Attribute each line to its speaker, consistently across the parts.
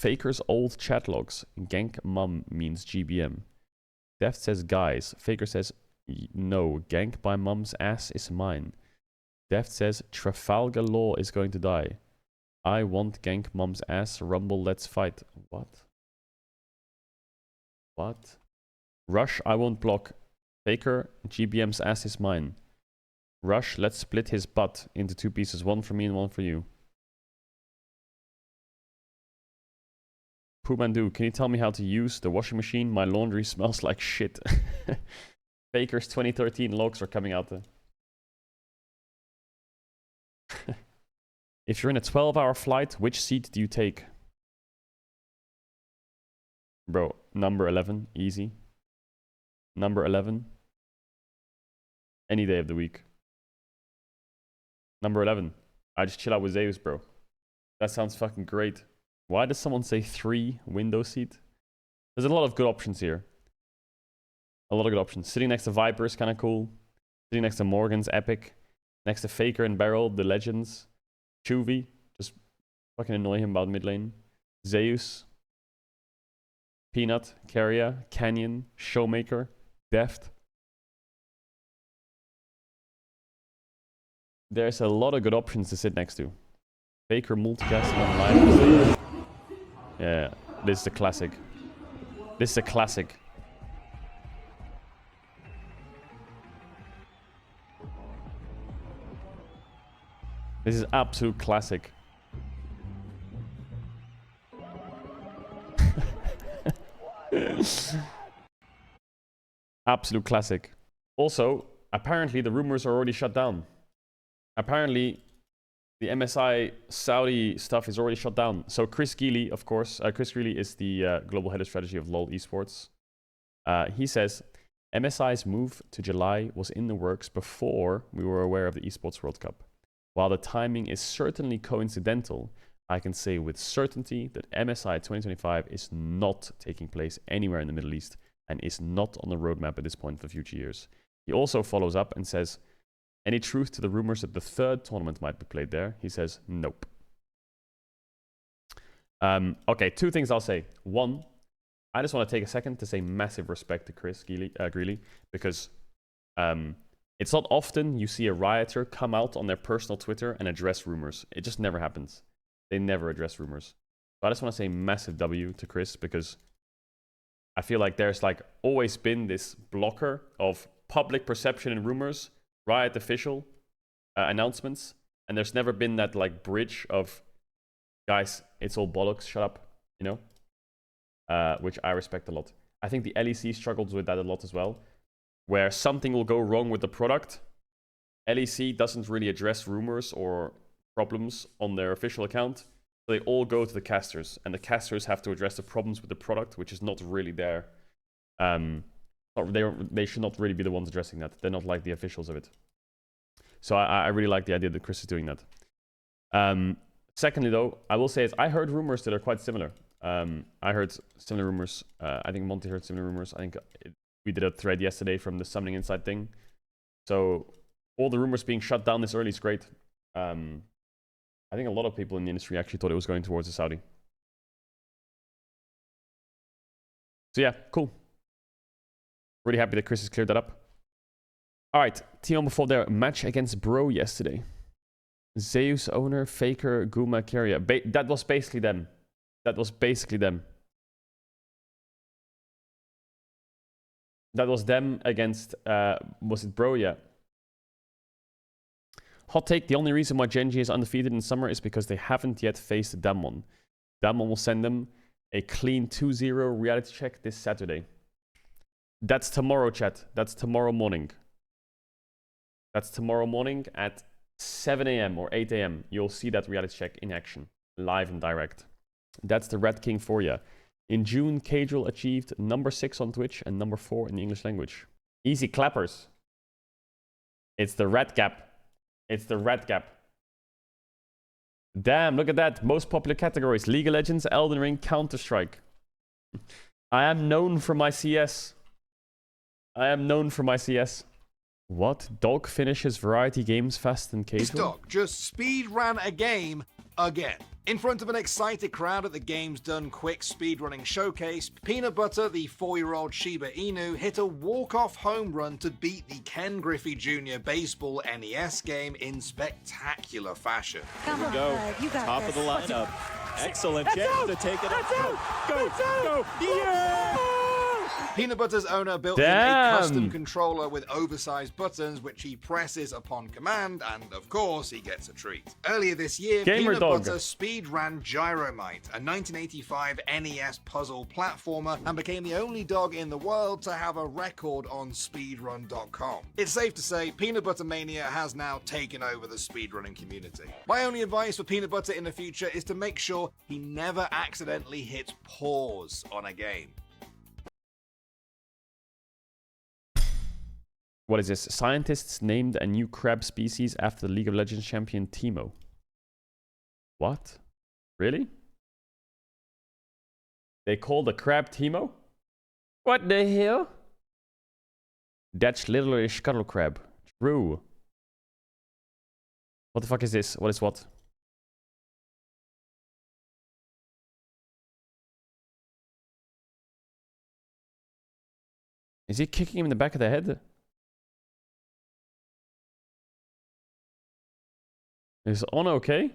Speaker 1: Faker's old chat logs. Gank mum means GBM. Deft says guys. Faker says no. Gank by mum's ass is mine. Deft says Trafalgar Law is going to die. I want gank mum's ass. Rumble, let's fight. What? What? Rush, I won't block. Faker, GBM's ass is mine. Rush, let's split his butt into 2 pieces. 1 for me and 1 for you. Poomandu, can you tell me how to use the washing machine? My laundry smells like shit. Faker's 2013 logs are coming out there. If you're in a 12-hour flight, which seat do you take? Bro, number 11, easy. Number 11. Any day of the week. Number 11. I just chill out with Zeus, bro. That sounds fucking great. Why does someone say 3 window seat? There's a lot of good options here. A lot of good options. Sitting next to Viper is kind of cool. Sitting next to Morgan's epic. Next to Faker and Beryl, the legends. Chuvy, just fucking annoy him about mid lane. Zeus. Peanut, Carrier, Canyon, Showmaker, Deft. There's a lot of good options to sit next to. Faker multicasting online. Yeah, this is a classic. This is a classic. This is absolute classic. Absolute classic. Also, apparently the rumors are already shut down. Apparently, the MSI Saudi stuff is already shut down. So Chris Geely, of course, Chris Geely is the global head of strategy of LoL Esports. He says, MSI's move to July was in the works before we were aware of the Esports World Cup. While the timing is certainly coincidental, I can say with certainty that MSI 2025 is not taking place anywhere in the Middle East and is not on the roadmap at this point for future years. He also follows up and says, any truth to the rumors that the 3rd tournament might be played there? He says, nope. Okay, 2 things I'll say. 1, I just want to take a second to say massive respect to Chris Greeley, because it's not often you see a rioter come out on their personal Twitter and address rumors. It just never happens. They never address rumors. So I just want to say massive W to Chris, because I feel like there's like always been this blocker of public perception and rumors, riot official announcements, and there's never been that like bridge of, guys, it's all bollocks, shut up, you know? Which I respect a lot. I think the LEC struggles with that a lot as well, where something will go wrong with the product. LEC doesn't really address rumors or problems on their official account. So they all go to the casters, and the casters have to address the problems with the product, which is not really there. They should not really be the ones addressing that. They're not like the officials of it. So I really like the idea that Chris is doing that. Secondly, though, I will say is I heard rumors that are quite similar. I heard similar rumors. I think Monty heard similar rumors. I think we did a thread yesterday from the Summoning Insight thing. So all the rumors being shut down this early is great. I think a lot of people in the industry actually thought it was going towards the Saudi. So yeah, cool. Really happy that Chris has cleared that up. All right, Tion before their match against Bro yesterday. Zeus owner, Faker, Guma, Carrier. That was basically them. That was basically them. That was them against, was it Bro? Yeah. Hot take, the only reason why Genji is undefeated in summer is because they haven't yet faced Damwon. Damwon will send them a clean 2-0 reality check this Saturday. That's tomorrow, chat. That's tomorrow morning. That's tomorrow morning at 7 a.m. or 8 a.m. You'll see that reality check in action, live and direct. That's the Red King for you. In June, Caedrel achieved number 6 on Twitch and number 4 in the English language. Easy clappers. It's the Red Gap. It's the Red Gap. Damn, look at that. Most popular categories. League of Legends, Elden Ring, Counter-Strike. I am known for my CS. I am known for my CS. What? Dog finishes variety games faster than
Speaker 2: This
Speaker 1: Caedrel?
Speaker 2: dog just speed ran a game again. In front of an excited crowd at the Game's Done Quick speedrunning showcase, Peanut Butter, the 4-year-old Shiba Inu, hit a walk-off home run to beat the Ken Griffey Jr. Baseball NES game in spectacular fashion.
Speaker 3: Come on,
Speaker 4: Go.
Speaker 3: bud. You got
Speaker 4: Top
Speaker 3: this.
Speaker 4: of the lineup. Excellent
Speaker 3: That's
Speaker 4: chance
Speaker 3: out.
Speaker 4: to take it
Speaker 3: That's
Speaker 4: out. Go, go, yeah!
Speaker 2: Peanut Butter's owner built in a
Speaker 1: Damn.
Speaker 2: custom controller with oversized buttons which he presses upon command, and of course he gets a treat. Earlier this year,
Speaker 1: Gamer
Speaker 2: Peanut
Speaker 1: dog.
Speaker 2: Butter speed ran Gyromite, a 1985 NES puzzle platformer, and became the only dog in the world to have a record on speedrun.com. It's safe to say Peanut Butter Mania has now taken over the speedrunning community. My only advice for Peanut Butter in the future is to make sure he never accidentally hits pause on a game.
Speaker 1: What is this? Scientists named a new crab species after the League of Legends champion Teemo. What? Really? They called the crab Teemo? What the hell? That's literally a scuttle crab. True. What the fuck is this? What is what? Is he kicking him in the back of the head? Is Ono okay?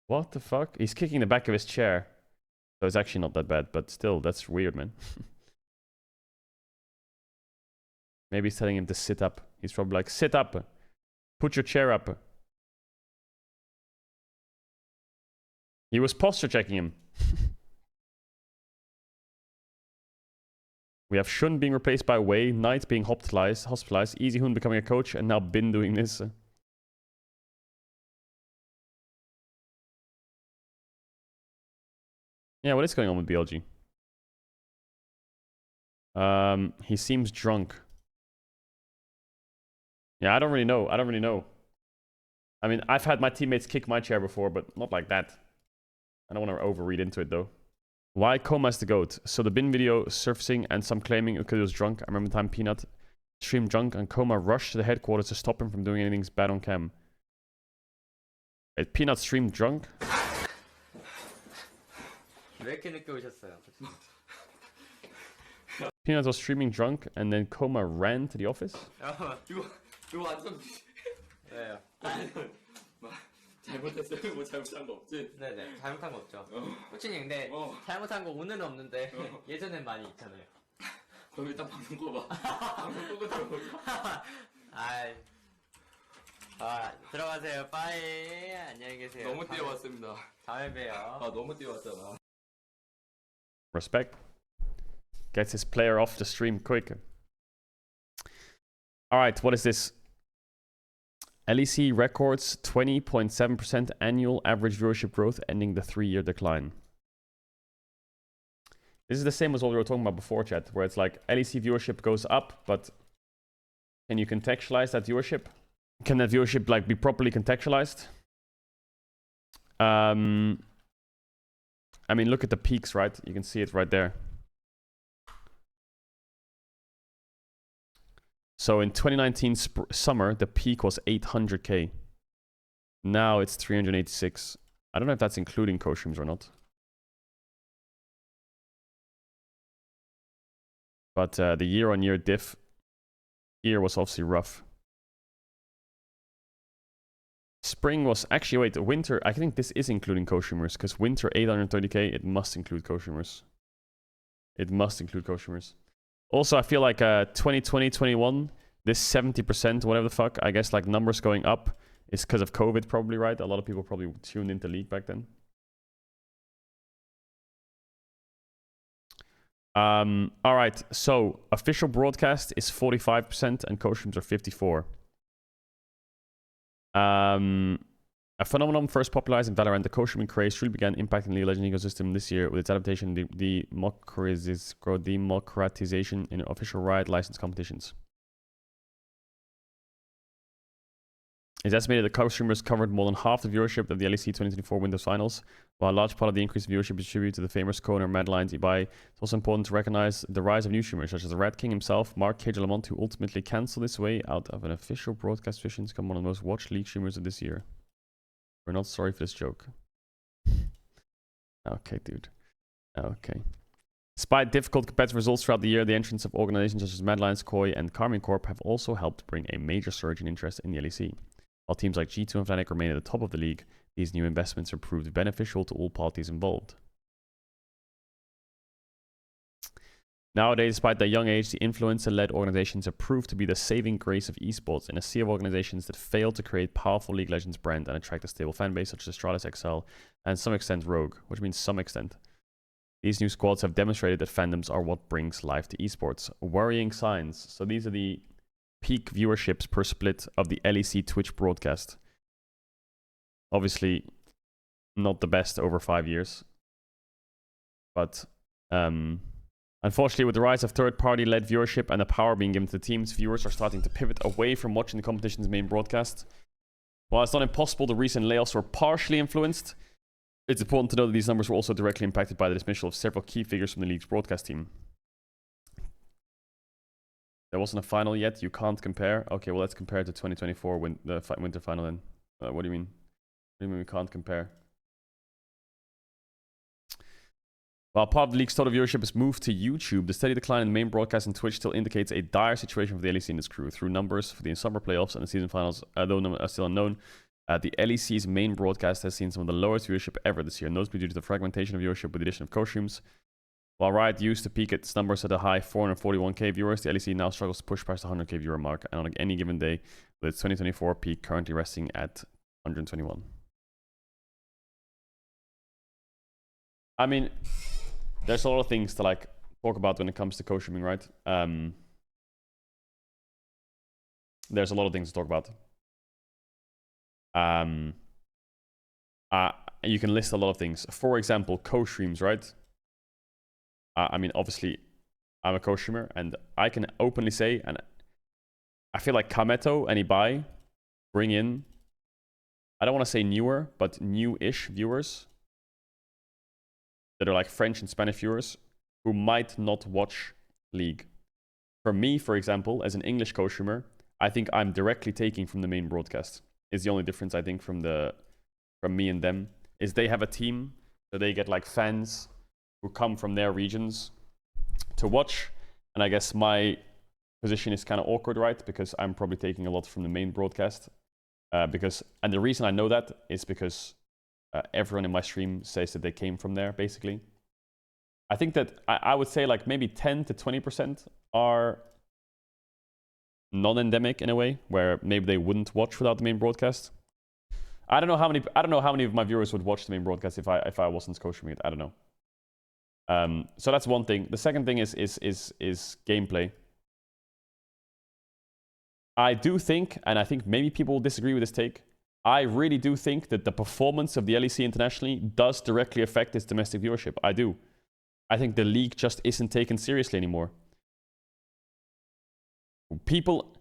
Speaker 1: What the fuck? He's kicking the back of his chair. So it's actually not that bad, but still, that's weird, man. Maybe he's telling him to sit up. He's probably like, sit up. Put your chair up. He was posture checking him. We have Shun being replaced by Wei, Knight being hospitalized, Easy Hoon becoming a coach, and now Bin doing this. Yeah, what is going on with BLG? He seems drunk. Yeah, I don't really know. I mean, I've had my teammates kick my chair before, but not like that. I don't want to overread into it, though. Why Coma is the GOAT? So the Bin video surfacing and some claiming because he was drunk. I remember the time Peanut streamed drunk and Coma rushed to the headquarters to stop him from doing anything bad on cam. Wait, Peanut streamed drunk?
Speaker 5: 왜 이렇게 늦게 오셨어요?
Speaker 1: Peanut was streaming drunk and then Coma ran to the office?
Speaker 5: 이거 완전 네요.
Speaker 4: 잘못했어요? 뭐 잘못한 거 없지?
Speaker 5: 네네 잘못한 거 없죠. 코치님 근데 잘못한 거 오늘은 없는데 예전엔 많이 있잖아요.
Speaker 4: 그럼 일단 방송 꺼봐. 방송 끄고 들어보자.
Speaker 5: 들어가세요. 빠이. 안녕히 계세요.
Speaker 4: 너무 뛰어왔습니다.
Speaker 5: 다음에 봬요.
Speaker 4: 너무 뛰어왔잖아.
Speaker 1: Respect. Gets his player off the stream quick. Alright, what is this? LEC records 20.7% annual average viewership growth, ending the 3-year decline. This is the same as what we were talking about before, chat, where it's like LEC viewership goes up, but can you contextualize that viewership? Can that viewership like be properly contextualized? I mean, look at the peaks, right? You can see it right there. So in 2019 summer, the peak was 800k. Now it's 386. I don't know if that's including co-streams or not. But the year-on-year diff here was obviously rough. Spring was actually, wait, winter, I think this is including co-streamers, because winter 830k, it must include co-streamers. It must include co-streamers. Also, I feel like 2020, 21, this 70%, whatever the fuck, I guess like numbers going up is because of COVID probably, right? A lot of people probably tuned into League back then. All right, so official broadcast is 45% and co-streams are 54%. A phenomenon first popularized in Valorant, the co-streaming craze truly began impacting the League of Legends ecosystem this year with its adaptation to the democratization in official Riot license competitions. It's estimated that co-streamers covered more than half the viewership of the LEC 2024 Windows Finals, while a large part of the increased viewership is attributed to the famous co-owner Mad Lions Ibai. It's also important to recognize the rise of new streamers, such as the Rat King himself, Mark Caedrel, who ultimately cancelled his way out of an official broadcast position to become one of the most watched League streamers of this year. We're not sorry for this joke. Okay, dude. Okay. Despite difficult competitive results throughout the year, the entrance of organizations such as Mad Lions, Koi, and Carmine Corp have also helped bring a major surge in interest in the LEC. While teams like G2 and Fnatic remain at the top of the league, these new investments have proved beneficial to all parties involved. Nowadays, despite their young age, the influencer-led organizations have proved to be the saving grace of esports in a sea of organizations that fail to create powerful League Legends brand and attract a stable fanbase such as Astralis XL and to some extent Rogue, which means some extent. These new squads have demonstrated that fandoms are what brings life to esports. Worrying signs. So these are the peak viewerships per split of the LEC Twitch broadcast. Obviously, not the best over 5 years. But unfortunately, with the rise of third-party led viewership and the power being given to the teams, viewers are starting to pivot away from watching the competition's main broadcast. While it's not impossible, the recent layoffs were partially influenced. It's important to know that these numbers were also directly impacted by the dismissal of several key figures from the league's broadcast team. There wasn't a final yet. You can't compare. Okay, well, let's compare to 2024 winter final then. What do you mean? What do you mean we can't compare? While part of the league's total viewership has moved to YouTube, the steady decline in the main broadcast on Twitch still indicates a dire situation for the LEC and its crew. Through numbers for the summer playoffs and the season finals, though numbers are still unknown, the LEC's main broadcast has seen some of the lowest viewership ever this year, notably due to the fragmentation of viewership with the addition of co-streams. While Riot used to peak its numbers at a high 441k viewers, the LEC now struggles to push past the 100k viewer mark, and on any given day, with its 2024 peak currently resting at 121. I mean, there's a lot of things to like talk about when it comes to co-streaming, right? There's a lot of things to talk about. You can list a lot of things. For example, co-streams, right? I mean, obviously, I'm a co-streamer, and I can openly say, and I feel like Kameto and Ibai bring in, I don't want to say newer, but new-ish viewers that are like French and Spanish viewers who might not watch League. For me, for example, as an English co-streamer, I think I'm directly taking from the main broadcast. Is the only difference I think from me and them is they have a team, so they get like fans who come from their regions to watch, and I guess my position is kind of awkward, right? Because I'm probably taking a lot from the main broadcast. And the reason I know that is because everyone in my stream says that they came from there, basically. I think that I would say like maybe 10 to 20% are non-endemic in a way, where maybe they wouldn't watch without the main broadcast. I don't know how many of my viewers would watch the main broadcast if I wasn't co-streaming it. I don't know. So that's one thing. The second thing is gameplay. I do think, and I think maybe people will disagree with this take, I really do think that the performance of the LEC internationally does directly affect its domestic viewership. I do. I think the league just isn't taken seriously anymore. People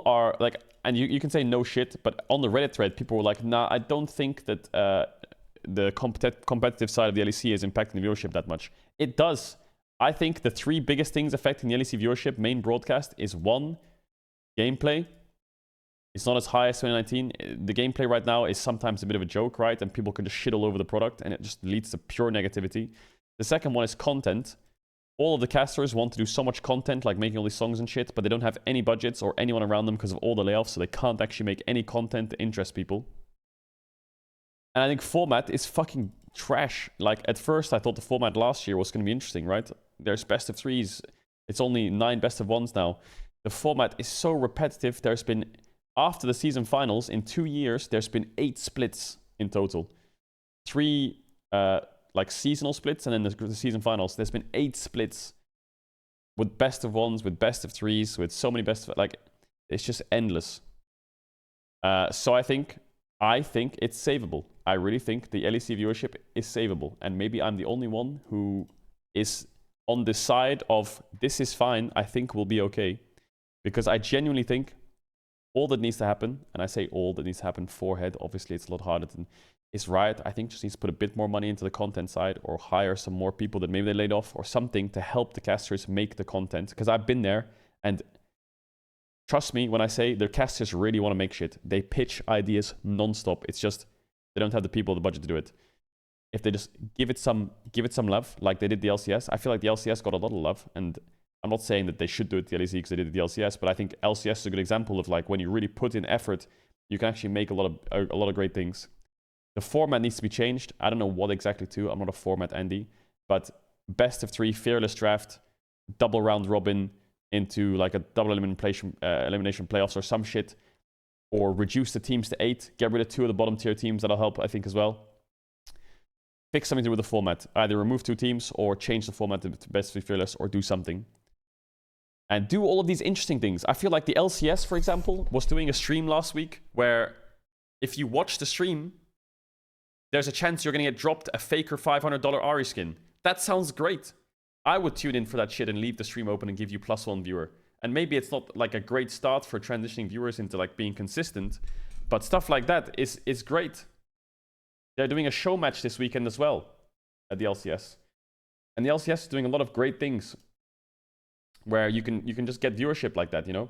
Speaker 1: are like, and you can say no shit, but on the Reddit thread, people were like, nah, I don't think that the competitive side of the LEC is impacting the viewership that much. It does. I think the three biggest things affecting the LEC viewership main broadcast is one, gameplay. It's not as high as 2019. The gameplay right now is sometimes a bit of a joke, right? And people can just shit all over the product, and it just leads to pure negativity. The second one is content. All of the casters want to do so much content, like making all these songs and shit, but they don't have any budgets or anyone around them because of all the layoffs, so they can't actually make any content to interest people. And I think format is fucking trash. Like, at first, I thought the format last year was going to be interesting, right? There's best of threes. It's only 9 best of ones now. The format is so repetitive. There's been, after the season finals, in 2 years, there's been 8 splits in total. 3 like seasonal splits, and then the season finals. There's been 8 splits with best of ones, with best of threes, with so many best of, like, it's just endless. So I think it's savable. I really think the LEC viewership is savable, and maybe I'm the only one who is on the side of this is fine. I think we'll be okay, because I genuinely think all that needs to happen, and I say all that needs to happen for Head, obviously it's a lot harder than is Riot, I think, just needs to put a bit more money into the content side or hire some more people that maybe they laid off or something to help the casters make the content. Because I've been there, and trust me when I say their casters really want to make shit. They pitch ideas non-stop. It's just they don't have the people, the budget to do it. If they just give it some love, like they did the LCS, I feel like the LCS got a lot of love, and I'm not saying that they should do it the LEC because they did the LCS, but I think LCS is a good example of like when you really put in effort, you can actually make a lot of great things. The format needs to be changed. I don't know what exactly to. I'm not a format Andy, but best of 3 fearless draft, double round robin into like a double elimination playoffs or some shit, or reduce the teams to 8, get rid of 2 of the bottom tier teams. That'll help, I think, as well. Fix something to do with the format. Either remove 2 teams or change the format to best of 3 fearless or do something. And do all of these interesting things. I feel like the LCS, for example, was doing a stream last week where if you watch the stream, there's a chance you're going to get dropped a faker $500 Ari skin. That sounds great. I would tune in for that shit and leave the stream open and give you +1 viewer. And maybe it's not like a great start for transitioning viewers into like being consistent, but stuff like that is great. They're doing a show match this weekend as well at the LCS. And the LCS is doing a lot of great things where you can just get viewership like that, you know?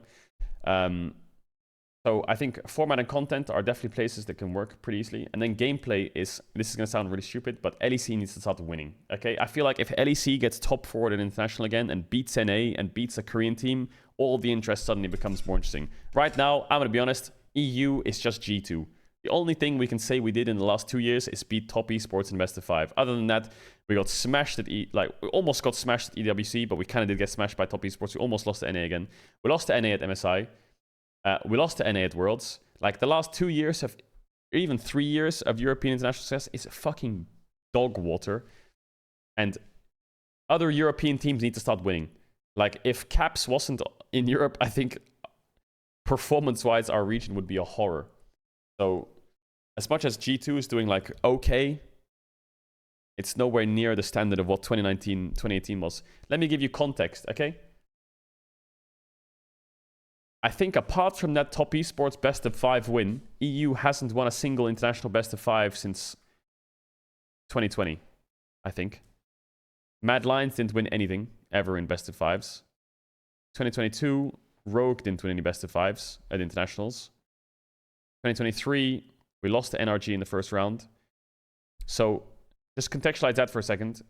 Speaker 1: So I think format and content are definitely places that can work pretty easily. And then gameplay is, this is going to sound really stupid, but LEC needs to start winning, okay? I feel like if LEC gets top 4 in International again and beats NA and beats a Korean team, all the interest suddenly becomes more interesting. Right now, I'm going to be honest, EU is just G2. The only thing we can say we did in the last 2 years is beat top esports in best of 5. Other than that, we got smashed at we almost got smashed at EWC, but we kind of did get smashed by top esports. We almost lost to NA again. We lost to NA at MSI. We lost to NA at Worlds. Like the last 2 years of, even 3 years of European international success is fucking dog water. And other European teams need to start winning. Like if Caps wasn't in Europe, I think performance-wise our region would be a horror. So as much as G2 is doing like okay, it's nowhere near the standard of what 2019, 2018 was. Let me give you context, okay? I think apart from that top esports best of 5 win, EU hasn't won a single international best of 5 since 2020, I think. Mad Lions didn't win anything ever in best of 5s. 2022, Rogue didn't win any best of 5s at internationals. 2023, we lost to NRG in the first round. So just contextualize that for a second.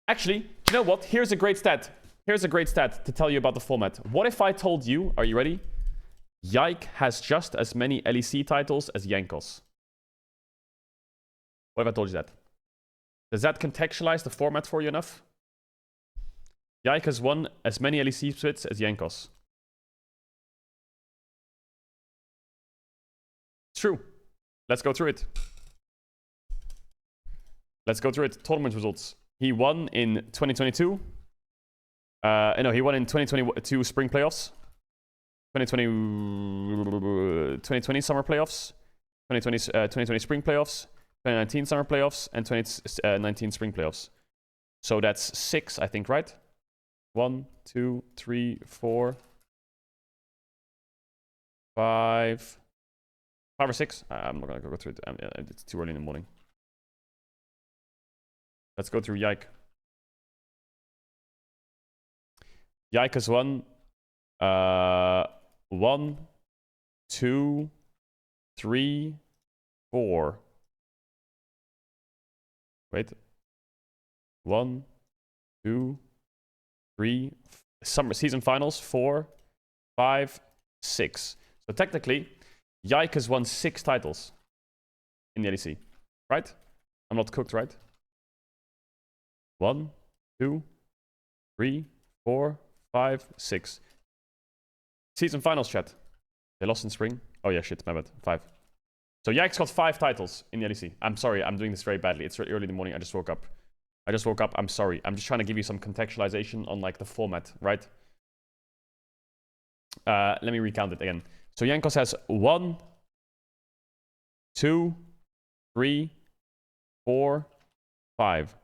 Speaker 1: Actually, you know what? Here's a great stat. Here's a great stat to tell you about the format. What if I told you, are you ready? Yike has just as many LEC titles as Jankos. What if I told you that? Does that contextualize the format for you enough? Yike has won as many LEC splits as Jankos. It's true. Let's go through it. Let's go through it. Tournament results. He won in 2022. No, he won in 2022 spring playoffs, 2020 summer playoffs, 2020 spring playoffs, 2019 summer playoffs, and 2019 spring playoffs. So that's 6, I think, right? 1, 2, 3, 4, 5 or 6. I'm not gonna go through it. It's too early in the morning. Let's go through Yike. Yike has won 1, 2, 3, 4. Wait. 1, 2, 3. Summer season finals 4, 5, 6. So technically, Yike has won 6 titles in the LEC, right? I'm not cooked, right? 1, 2, 3, 4, 5, 6. Season finals, chat. They lost in spring. Oh yeah, shit, my bad. 5. So Yike's got 5 titles in the LEC. I'm sorry, I'm doing this very badly. It's early in the morning. I just woke up. I'm sorry. I'm just trying to give you some contextualization on like the format, right? Let me recount it again. So Jankos has 1, 2, 3, 4, 5.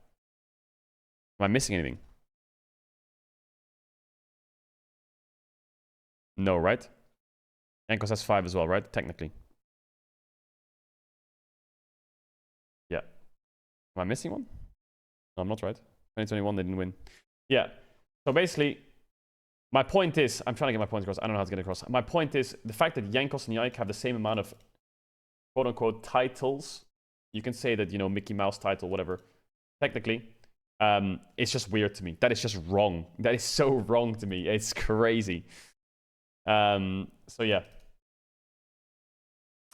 Speaker 1: Am I missing anything? No, right? Yankos has 5 as well, right? Technically. Yeah. Am I missing one? No, I'm not, right? 2021, they didn't win. Yeah. So basically, my point is, I'm trying to get my point across. I don't know how to get it across. My point is, the fact that Yankos and Yike have the same amount of quote-unquote titles, you can say that, you know, Mickey Mouse title, whatever, technically, it's just weird to me. That is just wrong. That is so wrong to me. It's crazy. So yeah.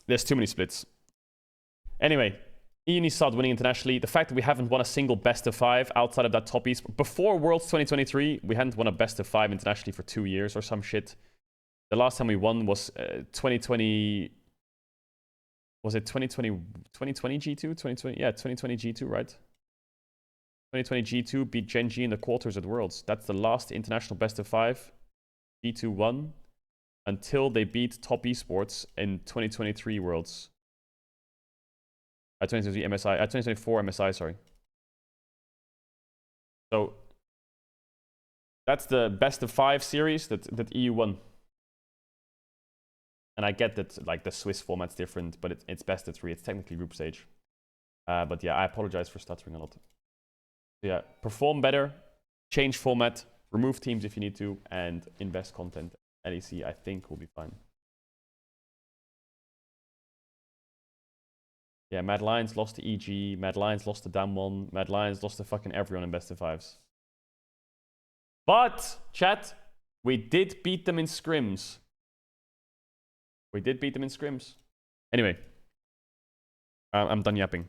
Speaker 1: There's too many splits. Anyway, EU needs to start winning internationally. The fact that we haven't won a single best of 5 outside of that top East. Before Worlds 2023, we hadn't won a best of 5 internationally for 2 years or some shit. The last time we won was 2020. Was it 2020 G2? 2020, yeah, 2020 G2, right? 2020 G2 beat Gen G in the quarters at Worlds. That's the last international best of 5 G2 won until they beat Top Esports in 2023 Worlds. 2023 MSI, 2024 MSI, sorry. So that's the best of 5 series that EU won. And I get that like the Swiss format's different, but it's best of 3. It's technically group stage. But yeah, I apologize for stuttering a lot. So yeah, perform better, change format, remove teams if you need to, and invest content. LEC, I think, will be fine. Yeah, Mad Lions lost to EG, Mad Lions lost to Damwon, Mad Lions lost to fucking everyone in best of 5s. But, chat, we did beat them in scrims. We did beat them in scrims. Anyway, I'm done yapping.